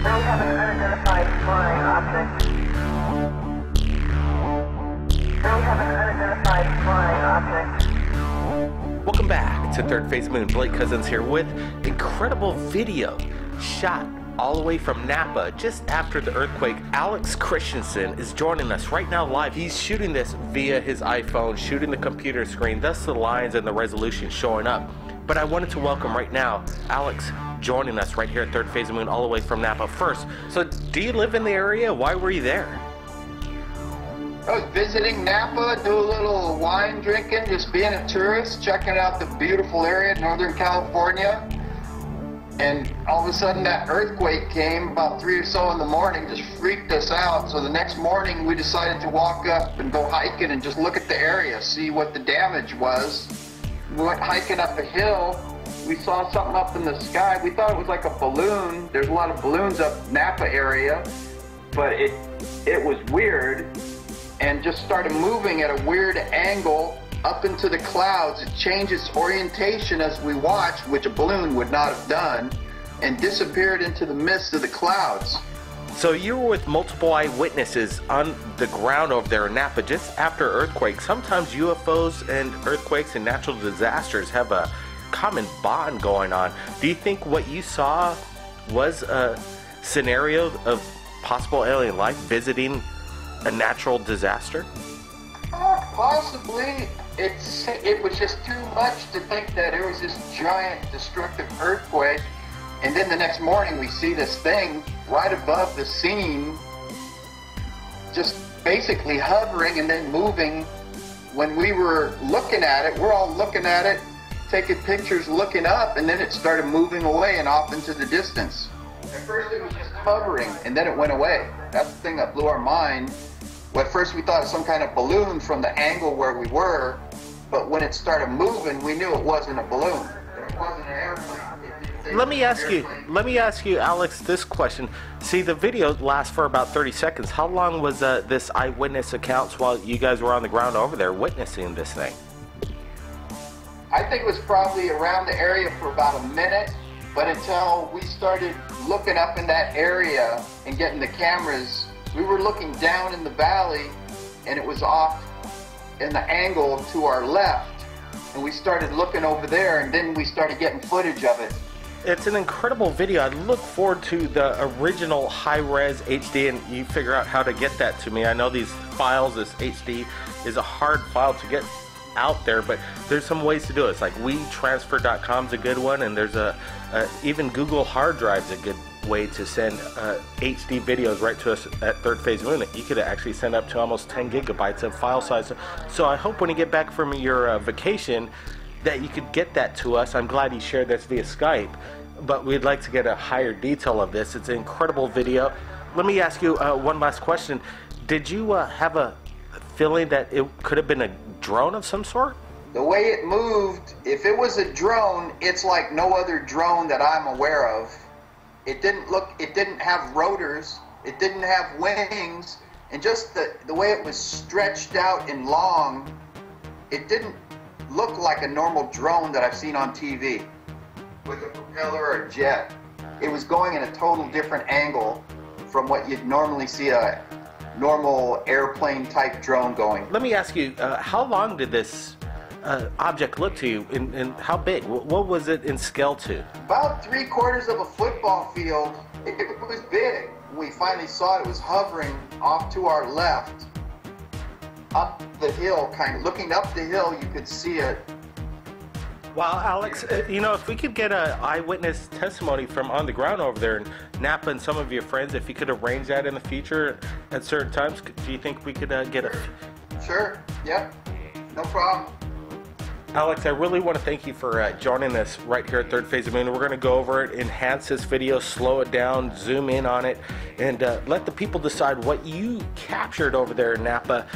have an unidentified flying object. We have an unidentified flying object. Welcome back to Third Phase Moon. Blake Cousins here with incredible video shot all the way from Napa just after the earthquake. Alex Christinson is joining us right now live. He's shooting this via his iPhone, shooting the computer screen, thus the lines and the resolution showing up. But I wanted to welcome right now Alex joining us right here at Third Phase Moon all the way from Napa. First, so do you live in the area? Why were you there? I was visiting Napa, do a little wine drinking, just being a tourist, checking out the beautiful area, Northern California. And all of a sudden that earthquake came about 3 or so in the morning, just freaked us out. So the next morning we decided to walk up and go hiking and just look at the area, see what the damage was. We went hiking up a hill. We saw something up in the sky. We thought it was like a balloon. There's a lot of balloons up Napa area, but it was weird and just started moving at a weird angle up into the clouds. It changed its orientation as we watched, which a balloon would not have done, and disappeared into the midst of the clouds. So you were with multiple eyewitnesses on the ground over there in Napa just after earthquakes. Sometimes UFOs and earthquakes and natural disasters have a common bond going on. Do you think what you saw was a scenario of possible alien life visiting a natural disaster? Possibly. It was just too much to think that it was this giant destructive earthquake, and then the next morning we see this thing right above the scene, just basically hovering and then moving. When we were looking at it, we're all looking at it, taking pictures, looking up, and then it started moving away and off into the distance. At first it was just hovering, and then it went away. That's the thing that blew our mind. Well, at first we thought it was some kind of balloon from the angle where we were, but when it started moving, we knew it wasn't a balloon. It wasn't an airplane. Let me ask you, Alex, this question. See, the video lasts for about 30 seconds. How long was this eyewitness accounts while you guys were on the ground over there witnessing this thing? I think it was probably around the area for about a minute, but until we started looking up in that area and getting the cameras, we were looking down in the valley, and it was off in the angle to our left, and we started looking over there, and then we started getting footage of it. It's an incredible video. I look forward to the original high-res HD, and you figure out how to get that to me. I know these files, this HD is a hard file to get out there, but there's some ways to do it. It's like WeTransfer.com is a good one, and there's even Google hard drive's a good way to send HD videos right to us at Third Phase Moon. You could actually send up to almost 10 gigabytes of file size. So I hope when you get back from your vacation that you could get that to us. I'm glad you shared this via Skype, but we'd like to get a higher detail of this. It's an incredible video. Let me ask you one last question. Did you have a feeling that it could have been a drone of some sort? The way it moved, if it was a drone, it's like no other drone that I'm aware of. It didn't have rotors, it didn't have wings, and just the way it was stretched out and long, it didn't look like a normal drone that I've seen on TV with a propeller or a jet. It was going in a total different angle from what you'd normally see a normal airplane type drone going. Let me ask you, how long did this object look to you, and how big? What was it in scale to? About 3/4 of a football field. It was big. We finally saw it was hovering off to our left, up the hill, kind of looking up the hill, you could see it. Wow, Alex, you know, if we could get an eyewitness testimony from on the ground over there in Napa and some of your friends, if you could arrange that in the future at certain times, do you think we could get a... Sure, yep, no problem. Alex, I really want to thank you for joining us right here at Third Phase of Moon. We're going to go over it, enhance this video, slow it down, zoom in on it, and let the people decide what you captured over there in Napa.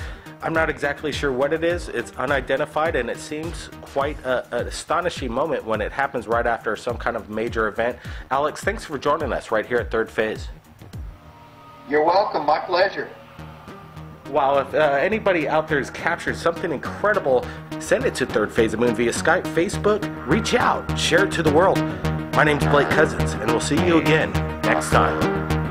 I'm not exactly sure what it is. It's unidentified, and it seems quite an astonishing moment when it happens right after some kind of major event. Alex, thanks for joining us right here at Third Phase. You're welcome. My pleasure. Wow, if anybody out there has captured something incredible, send it to Third Phase of Moon via Skype, Facebook. Reach out, share it to the world. My name's Blake Cousins, and we'll see you again next time.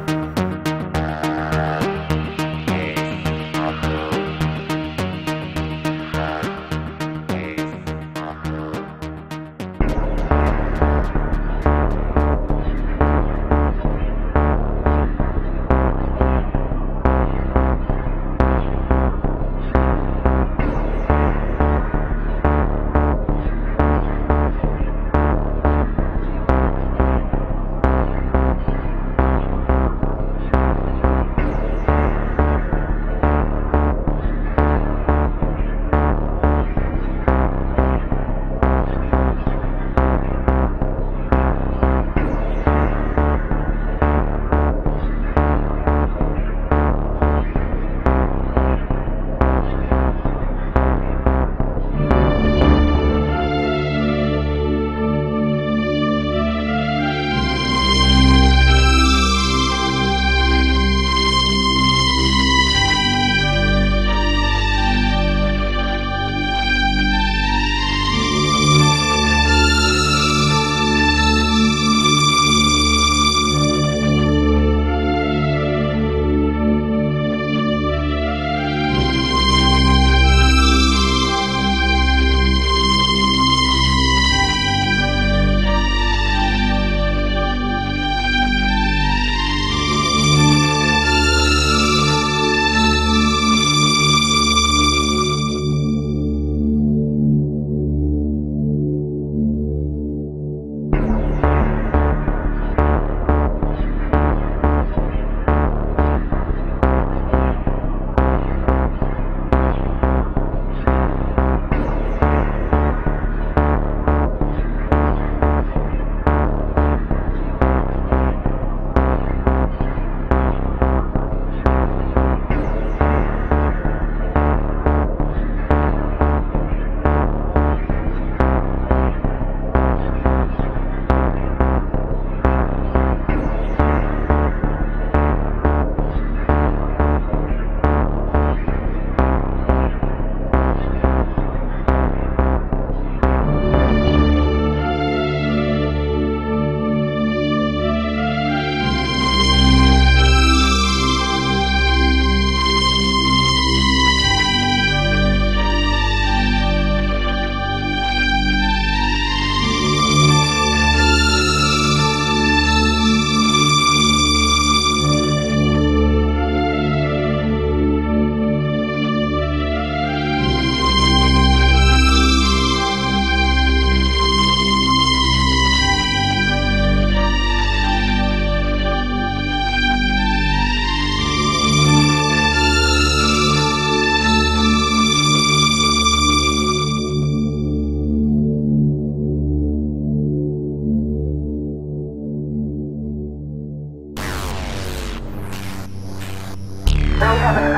We have an